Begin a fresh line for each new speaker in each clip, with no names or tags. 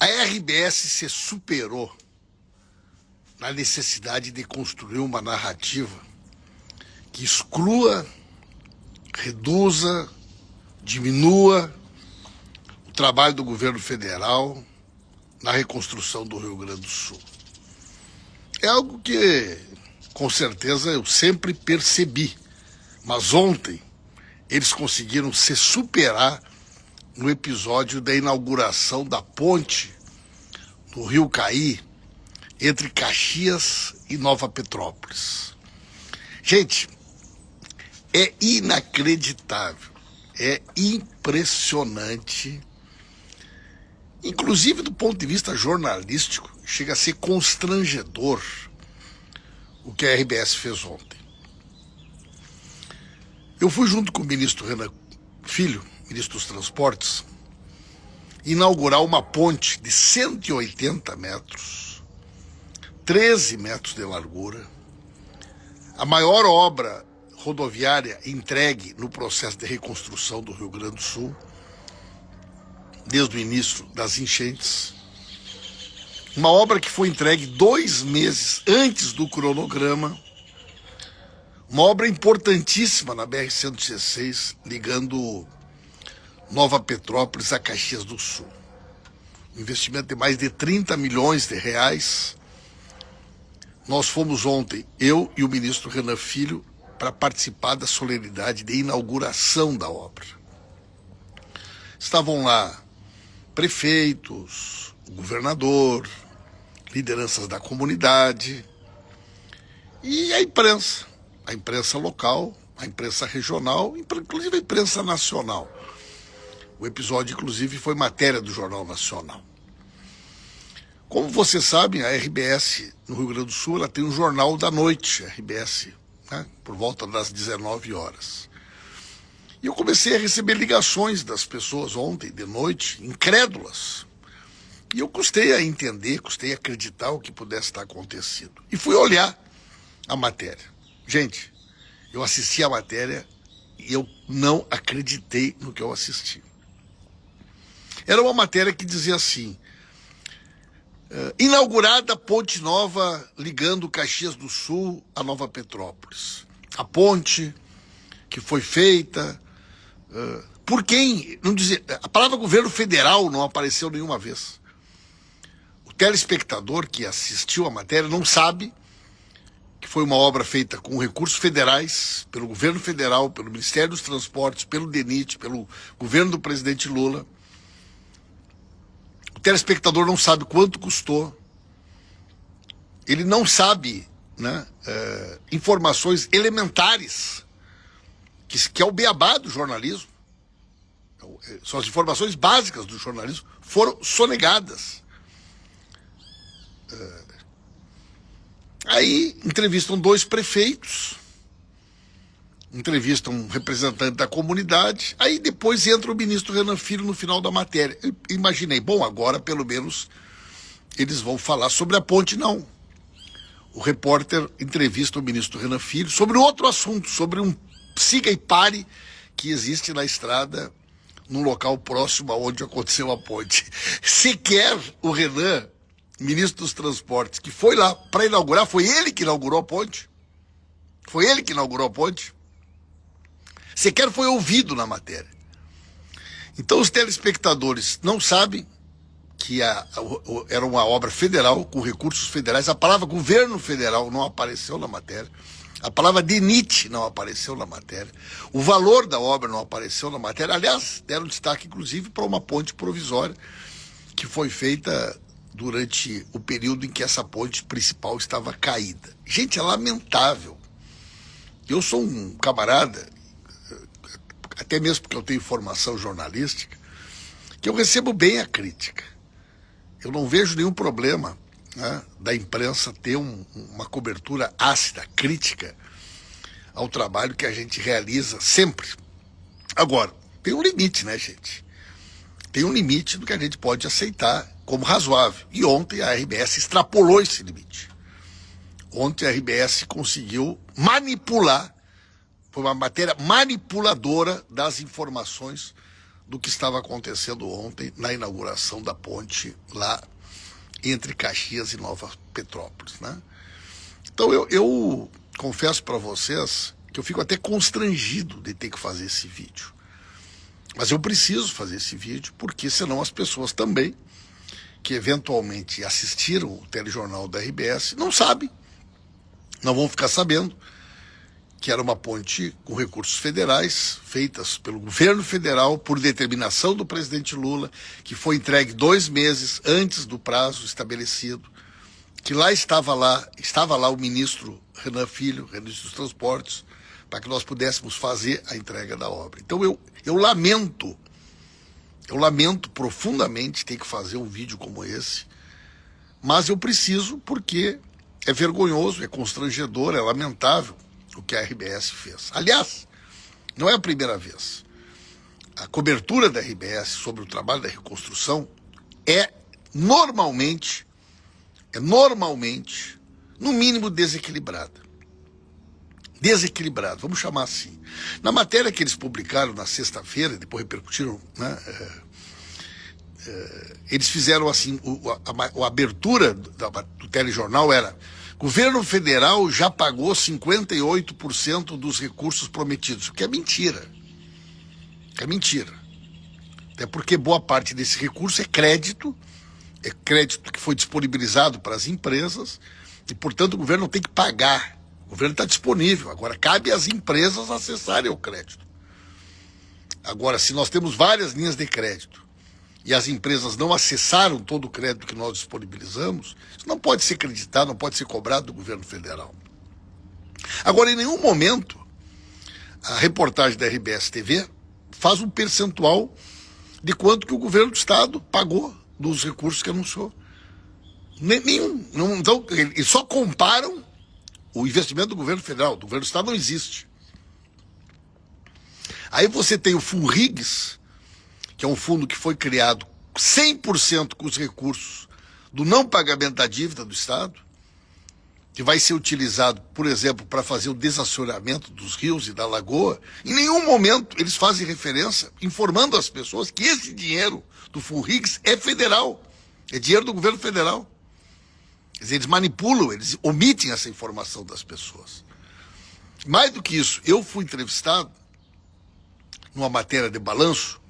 A RBS se superou na necessidade de construir uma narrativa que exclua, reduza, diminua o trabalho do governo federal na reconstrução do Rio Grande do Sul. É algo que, com certeza, eu sempre percebi, mas ontem eles conseguiram se superar no episódio da inauguração da ponte do Rio Caí entre Caxias e Nova Petrópolis. Gente, é inacreditável, é impressionante, inclusive do ponto de vista jornalístico, chega a ser constrangedor o que a RBS fez ontem. Eu fui junto com o ministro Renan Filho, ministro dos Transportes, inaugurar uma ponte de 180 metros, 13 metros de largura, a maior obra rodoviária entregue no processo de reconstrução do Rio Grande do Sul, desde o início das enchentes. Uma obra que foi entregue 2 meses antes do cronograma, uma obra importantíssima na BR-116, ligando Nova Petrópolis a Caxias do Sul. Um investimento de mais de 30 milhões de reais. Nós fomos ontem, eu e o ministro Renan Filho, para participar da solenidade de inauguração da obra. Estavam lá prefeitos, o governador, lideranças da comunidade e a imprensa local, a imprensa regional, inclusive a imprensa nacional. O episódio, inclusive, foi matéria do Jornal Nacional. Como vocês sabem, a RBS no Rio Grande do Sul ela tem um jornal da noite, RBS, né, por volta das 19 horas. E eu comecei a receber ligações das pessoas ontem, de noite, incrédulas. E eu custei a entender, custei a acreditar o que pudesse estar acontecendo. E fui olhar a matéria. Gente, eu assisti a matéria e eu não acreditei no que eu assisti. Era uma matéria que dizia assim: inaugurada ponte nova ligando Caxias do Sul a Nova Petrópolis. A ponte que foi feita por quem? Não dizia, a palavra governo federal não apareceu nenhuma vez. O telespectador que assistiu a matéria não sabe que foi uma obra feita com recursos federais, pelo governo federal, pelo Ministério dos Transportes, pelo DENIT, pelo governo do presidente Lula. O telespectador não sabe quanto custou. Ele não sabe, né, informações elementares, que é o beabá do jornalismo. São as informações básicas do jornalismo, foram sonegadas. Aí entrevistam 2 prefeitos, entrevistam um representante da comunidade, aí depois entra o ministro Renan Filho no final da matéria. Eu imaginei, bom, agora pelo menos eles vão falar sobre a ponte. Não. O repórter entrevista o ministro Renan Filho sobre outro assunto, sobre um siga e pare que existe na estrada, num local próximo aonde aconteceu a ponte. Sequer o Renan, ministro dos Transportes, que foi lá para inaugurar, foi ele que inaugurou a ponte. Foi ele que inaugurou a ponte. Sequer foi ouvido na matéria. Então os telespectadores não sabem que era uma obra federal, com recursos federais. A palavra governo federal não apareceu na matéria. A palavra DENIT não apareceu na matéria. O valor da obra não apareceu na matéria. Aliás, deram destaque, inclusive, para uma ponte provisória que foi feita durante o período em que essa ponte principal estava caída. Gente, é lamentável. Eu sou um camarada, até mesmo porque eu tenho formação jornalística, que eu recebo bem a crítica. Eu não vejo nenhum problema, né, da imprensa ter uma cobertura ácida, crítica ao trabalho que a gente realiza sempre. Agora, tem um limite, né, gente? Tem um limite do que a gente pode aceitar como razoável. E ontem a RBS extrapolou esse limite. Ontem a RBS conseguiu manipular, foi uma matéria manipuladora das informações do que estava acontecendo ontem na inauguração da ponte lá entre Caxias e Nova Petrópolis, né? Então eu confesso para vocês que eu fico até constrangido de ter que fazer esse vídeo. Mas eu preciso fazer esse vídeo, porque senão as pessoas também, que eventualmente assistiram o telejornal da RBS, não sabem, não vão ficar sabendo que era uma ponte com recursos federais, feitas pelo governo federal, por determinação do presidente Lula, que foi entregue 2 meses antes do prazo estabelecido, que estava lá o ministro Renan Filho, ministro dos Transportes, para que nós pudéssemos fazer a entrega da obra. Então eu lamento profundamente ter que fazer um vídeo como esse, mas eu preciso, porque é vergonhoso, é constrangedor, é lamentável o que a RBS fez. Aliás, não é a primeira vez. A cobertura da RBS sobre o trabalho da reconstrução é normalmente, no mínimo, desequilibrada. Desequilibrada, vamos chamar assim. Na matéria que eles publicaram na sexta-feira, depois repercutiram, né, eles fizeram assim, a abertura do telejornal era: governo federal já pagou 58% dos recursos prometidos, o que é mentira. É mentira. Até porque boa parte desse recurso é crédito que foi disponibilizado para as empresas e, portanto, o governo não tem que pagar. O governo está disponível. Agora, cabe às empresas acessarem o crédito. Agora, se nós temos várias linhas de crédito e as empresas não acessaram todo o crédito que nós disponibilizamos, isso não pode ser creditado, não pode ser cobrado do governo federal. Agora, em nenhum momento, a reportagem da RBS TV faz um percentual de quanto que o governo do estado pagou dos recursos que anunciou. Nenhum. Então, eles só comparam o investimento do governo federal. Do governo do estado não existe. Aí você tem o FUNRIGS, que é um fundo que foi criado 100% com os recursos do não pagamento da dívida do estado, que vai ser utilizado, por exemplo, para fazer o desassoreamento dos rios e da lagoa. Em nenhum momento eles fazem referência, informando as pessoas que esse dinheiro do FUNRIGS é federal, é dinheiro do governo federal. Quer dizer, eles manipulam, eles omitem essa informação das pessoas. Mais do que isso, eu fui entrevistado numa matéria de balanço,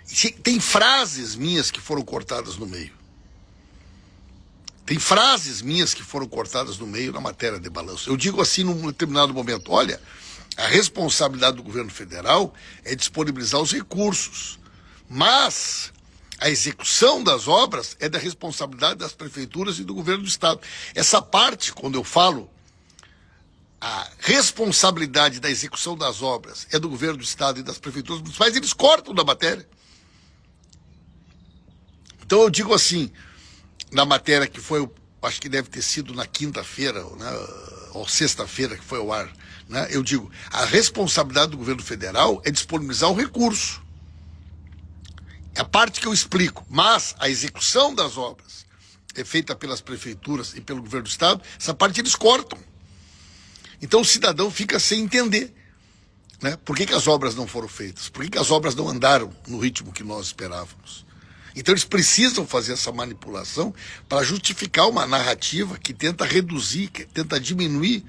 e tem frases minhas que foram cortadas no meio. Tem frases minhas que foram cortadas no meio na matéria de balanço. Eu digo assim num determinado momento: olha, a responsabilidade do governo federal é disponibilizar os recursos, mas a execução das obras é da responsabilidade das prefeituras e do governo do estado. Essa parte, quando eu falo a responsabilidade da execução das obras é do governo do estado e das prefeituras municipais, eles cortam da matéria. Então eu digo assim, na matéria que foi, acho que deve ter sido na quinta-feira, né, ou sexta-feira que foi ao ar, né, eu digo, a responsabilidade do governo federal é disponibilizar o recurso. É a parte que eu explico, mas a execução das obras é feita pelas prefeituras e pelo governo do estado, essa parte eles cortam. Então o cidadão fica sem entender, né, por que as obras não foram feitas, por que as obras não andaram no ritmo que nós esperávamos. Então eles precisam fazer essa manipulação para justificar uma narrativa que tenta reduzir, que tenta diminuir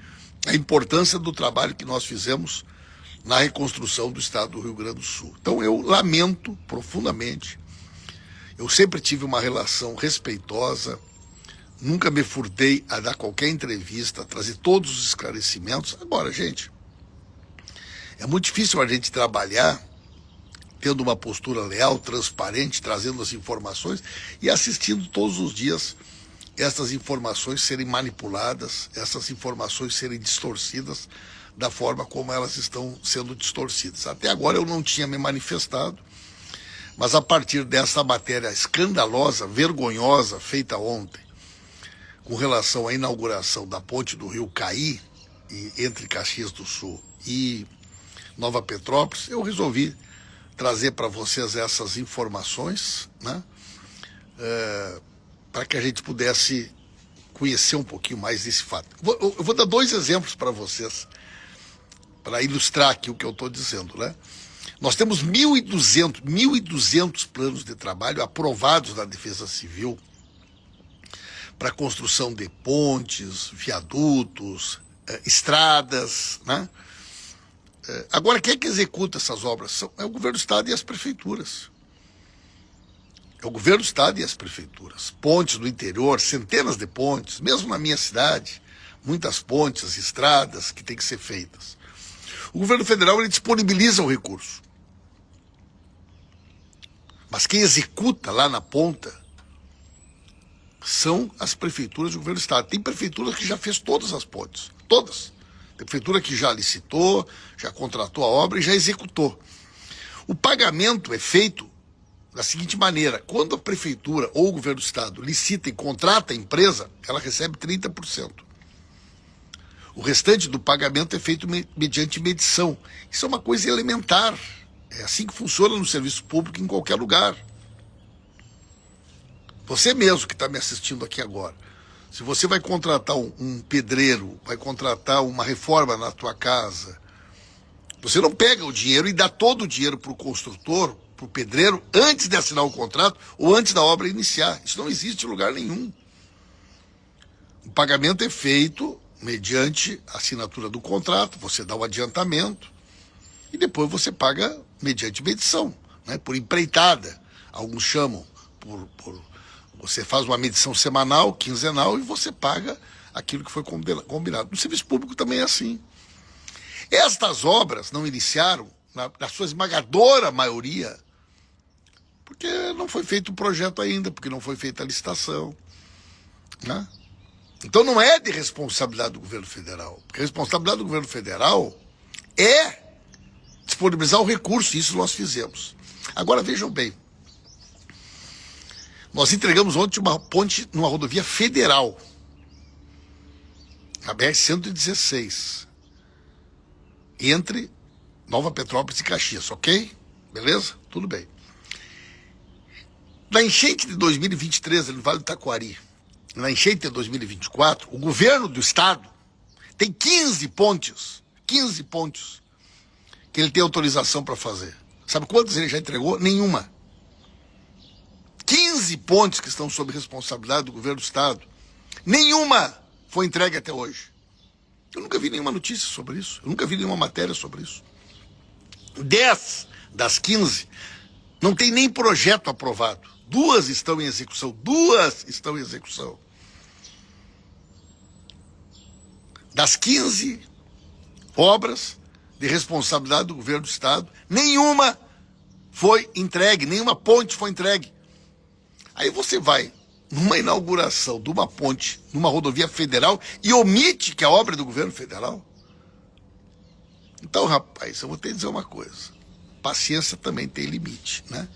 a importância do trabalho que nós fizemos na reconstrução do estado do Rio Grande do Sul. Então eu lamento profundamente. Eu sempre tive uma relação respeitosa, nunca me furtei a dar qualquer entrevista, a trazer todos os esclarecimentos. Agora, gente, é muito difícil a gente trabalhar tendo uma postura leal, transparente, trazendo as informações e assistindo todos os dias essas informações serem manipuladas, essas informações serem distorcidas da forma como elas estão sendo distorcidas. Até agora eu não tinha me manifestado, mas a partir dessa matéria escandalosa, vergonhosa, feita ontem, com relação à inauguração da ponte do Rio Caí, entre Caxias do Sul e Nova Petrópolis, eu resolvi trazer para vocês essas informações, né, para que a gente pudesse conhecer um pouquinho mais desse fato. Eu vou dar 2 exemplos para vocês, para ilustrar aqui o que eu estou dizendo, né? Nós temos 1.200 planos de trabalho aprovados na Defesa Civil para construção de pontes, viadutos, estradas, né? Agora, quem é que executa essas obras? É o governo do Estado e as prefeituras. É o governo do Estado e as prefeituras. Pontes do interior, centenas de pontes, mesmo na minha cidade, muitas pontes, estradas que têm que ser feitas. O governo federal, ele disponibiliza o recurso. Mas quem executa lá na ponta são as prefeituras do governo do Estado. Tem prefeitura que já fez todas as pontes, todas. Tem prefeitura que já licitou, já contratou a obra e já executou. O pagamento é feito da seguinte maneira: quando a prefeitura ou o governo do Estado licita e contrata a empresa, ela recebe 30%. O restante do pagamento é feito mediante medição. Isso é uma coisa elementar. É assim que funciona no serviço público em qualquer lugar. Você mesmo que está me assistindo aqui agora, se você vai contratar um pedreiro, vai contratar uma reforma na tua casa, você não pega o dinheiro e dá todo o dinheiro para o construtor, para o pedreiro, antes de assinar o contrato ou antes da obra iniciar. Isso não existe em lugar nenhum. O pagamento é feito mediante a assinatura do contrato, você dá o adiantamento e depois você paga mediante medição, né, por empreitada. Alguns chamam você faz uma medição semanal, quinzenal, e você paga aquilo que foi combinado. No serviço público também é assim. Estas obras não iniciaram, na sua esmagadora maioria, porque não foi feito o projeto ainda, porque não foi feita a licitação, né? Então não é de responsabilidade do governo federal. Porque a responsabilidade do governo federal é disponibilizar o recurso, e isso nós fizemos. Agora vejam bem, nós entregamos ontem uma ponte numa rodovia federal, a BR-116, entre Nova Petrópolis e Caxias, ok? Beleza? Tudo bem. Na enchente de 2023, no Vale do Taquari, na enchente de 2024, o governo do Estado tem 15 pontes que ele tem autorização para fazer. Sabe quantas ele já entregou? Nenhuma. 15 pontes que estão sob responsabilidade do governo do Estado. Nenhuma foi entregue até hoje. Eu nunca vi nenhuma notícia sobre isso. Eu nunca vi nenhuma matéria sobre isso. 10 das 15 não tem nem projeto aprovado. 2 estão em execução. 2 estão em execução. Das 15 obras de responsabilidade do governo do Estado, nenhuma foi entregue, nenhuma ponte foi entregue. Aí você vai numa inauguração de uma ponte, numa rodovia federal, e omite que a obra é do governo federal? Então, rapaz, eu vou te dizer uma coisa. Paciência também tem limite, né?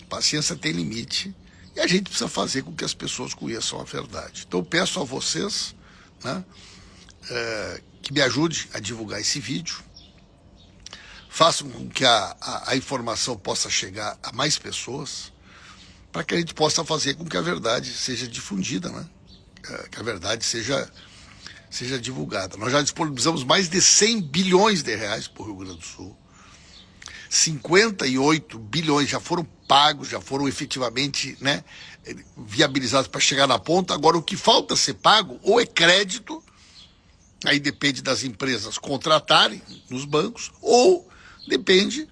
Paciência tem limite e a gente precisa fazer com que as pessoas conheçam a verdade. Então, eu peço a vocês, né, que me ajude a divulgar esse vídeo, façam com que a informação possa chegar a mais pessoas, para que a gente possa fazer com que a verdade seja difundida, né? Que a verdade seja divulgada. Nós já disponibilizamos mais de 100 bilhões de reais para o Rio Grande do Sul. 58 bilhões já foram pagos, já foram efetivamente, né, viabilizados para chegar na ponta. Agora, o que falta ser pago ou é crédito, aí depende das empresas contratarem nos bancos, ou depende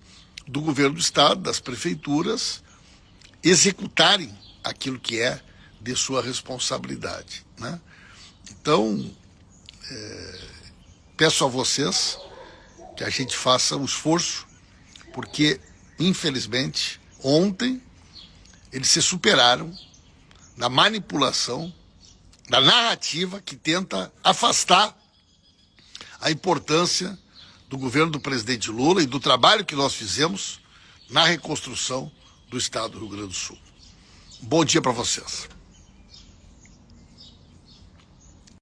do governo do Estado, das prefeituras, executarem aquilo que é de sua responsabilidade, né? Então, peço a vocês que a gente faça um esforço, porque, infelizmente, ontem eles se superaram na manipulação, na narrativa que tenta afastar a importância do governo do presidente Lula e do trabalho que nós fizemos na reconstrução do Estado do Rio Grande do Sul. Bom dia para vocês.